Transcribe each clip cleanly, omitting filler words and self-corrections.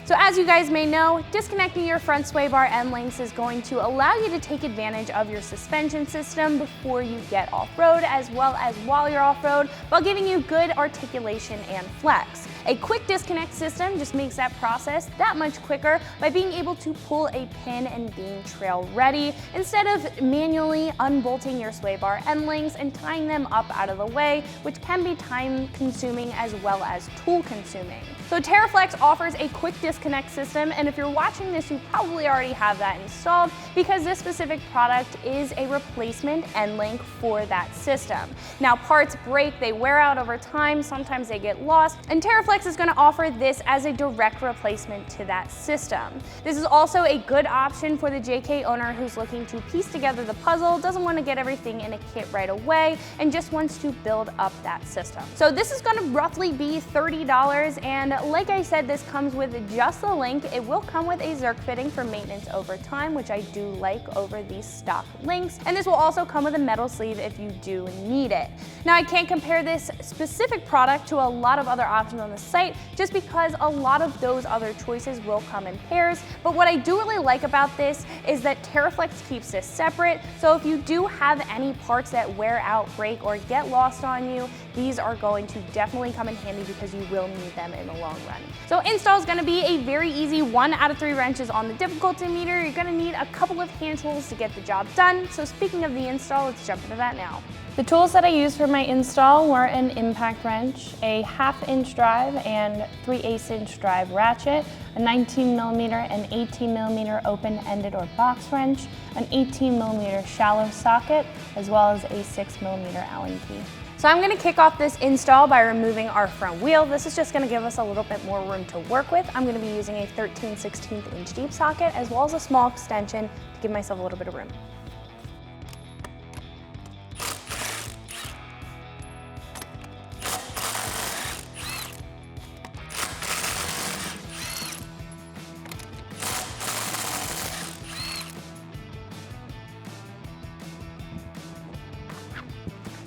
So as you guys may know, disconnecting your front sway bar end links is going to allow you to take advantage of your suspension system before you get off-road, as well as while you're off-road, while giving you good articulation and flex. A quick disconnect system just makes that process that much quicker by being able to pull a pin and being trail ready, instead of manually unbolting your sway bar end links and tying them up out of the way, which can be time consuming as well as tool consuming. So Teraflex offers a quick disconnect system, and if you're watching this, you probably already have that installed, because this specific product is a replacement end link for that system. Now, parts break, they wear out over time, sometimes they get lost, and Teraflex is going to offer this as a direct replacement to that system. This is also a good option for the JK owner who's looking to piece together the puzzle, doesn't want to get everything in a kit right away, and just wants to build up that system. So this is going to roughly be $30, and like I said, this comes with just the link. It will come with a Zerk fitting for maintenance over time, which I do like over these stock links, and this will also come with a metal sleeve if you do need it. Now, I can't compare this specific product to a lot of other options on the site, just because a lot of those other choices will come in pairs, but what I do really like about this is that Teraflex keeps this separate, so if you do have any parts that wear out, break, or get lost on you, these are going to definitely come in handy because you will need them in the long run. So install is going to be a very easy 1 out of 3 wrenches on the difficulty meter. You're going to need a couple of hand tools to get the job done. So speaking of the install, let's jump into that now. The tools that I used for my install were an impact wrench, a 1/2 inch drive and 3/8 inch drive ratchet, a 19mm and 18mm open-ended or box wrench, an 18mm shallow socket, as well as a 6mm Allen key. So I'm going to kick off this install by removing our front wheel. This is just going to give us a little bit more room to work with. I'm going to be using a 13/16 inch deep socket, as well as a small extension to give myself a little bit of room.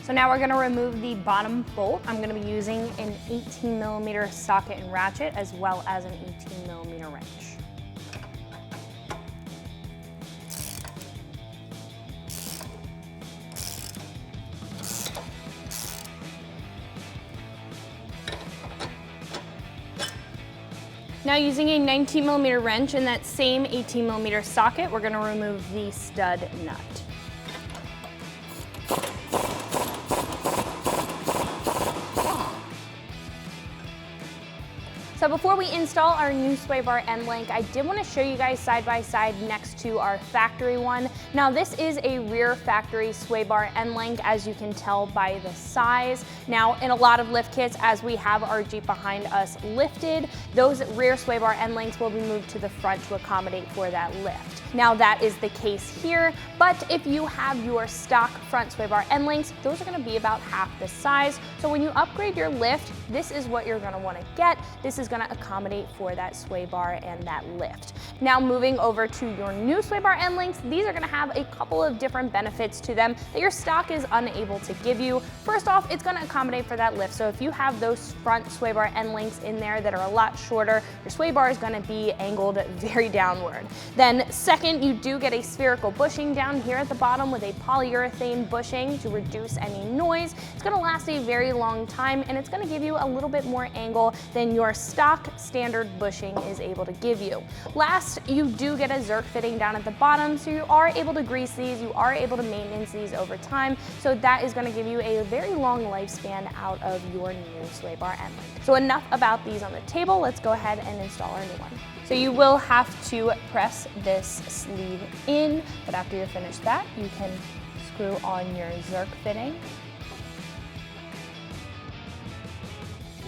So now we're going to remove the bottom bolt. I'm going to be using an 18mm socket and ratchet, as well as an 18mm wrench. Now, using a 19mm wrench and that same 18mm socket, we're going to remove the stud nut. So before we install our new sway bar end link, I did want to show you guys side by side next to our factory one. Now, this is a rear factory sway bar end link, as you can tell by the size. Now, in a lot of lift kits, as we have our Jeep behind us lifted, those rear sway bar end links will be moved to the front to accommodate for that lift. Now, that is the case here, but if you have your stock front sway bar end links, those are going to be about half the size. So when you upgrade your lift, this is what you're going to want to get. This is going to accommodate for that sway bar and that lift. Now, moving over to your new sway bar end links, these are going to have a couple of different benefits to them that your stock is unable to give you. First off, it's going to accommodate for that lift. So if you have those front sway bar end links in there that are a lot shorter, your sway bar is going to be angled very downward. Then second, you do get a spherical bushing down here at the bottom with a polyurethane bushing to reduce any noise. It's going to last a very long time, and it's going to give you a little bit more angle than your stock standard bushing is able to give you. Last, you do get a Zerk fitting down at the bottom, so you are able to grease these, you are able to maintenance these over time, so that is going to give you a very long lifespan out of your new sway bar end link. So enough about these on the table, let's go ahead and install our new one. So you will have to press this sleeve in, but after you're finished that, you can screw on your Zerk fitting.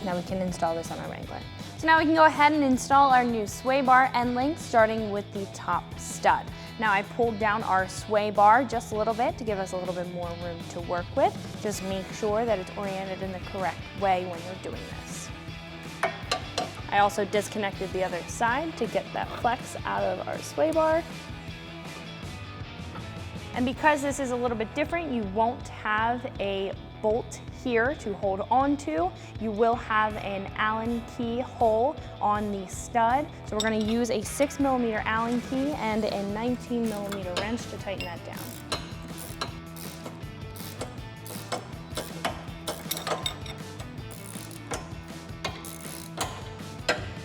Now we can install this on our Wrangler. So now we can go ahead and install our new sway bar end link, starting with the top stud. Now, I pulled down our sway bar just a little bit to give us a little bit more room to work with. Just make sure that it's oriented in the correct way when you're doing this. I also disconnected the other side to get that flex out of our sway bar. And because this is a little bit different, you won't have a bolt here to hold on to. You will have an Allen key hole on the stud. So we're gonna use a 6mm Allen key and a 19mm wrench to tighten that down.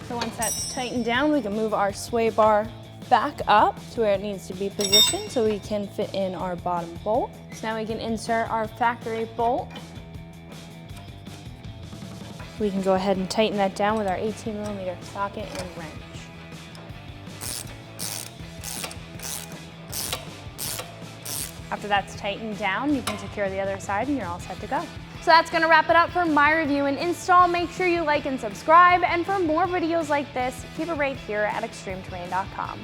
So once that's tightened down, we can move our sway bar back up to where it needs to be positioned so we can fit in our bottom bolt. So now we can insert our factory bolt. We can go ahead and tighten that down with our 18mm socket and wrench. After that's tightened down, you can secure the other side and you're all set to go. So that's gonna wrap it up for my review and install. Make sure you like and subscribe, and for more videos like this, keep it right here at ExtremeTerrain.com.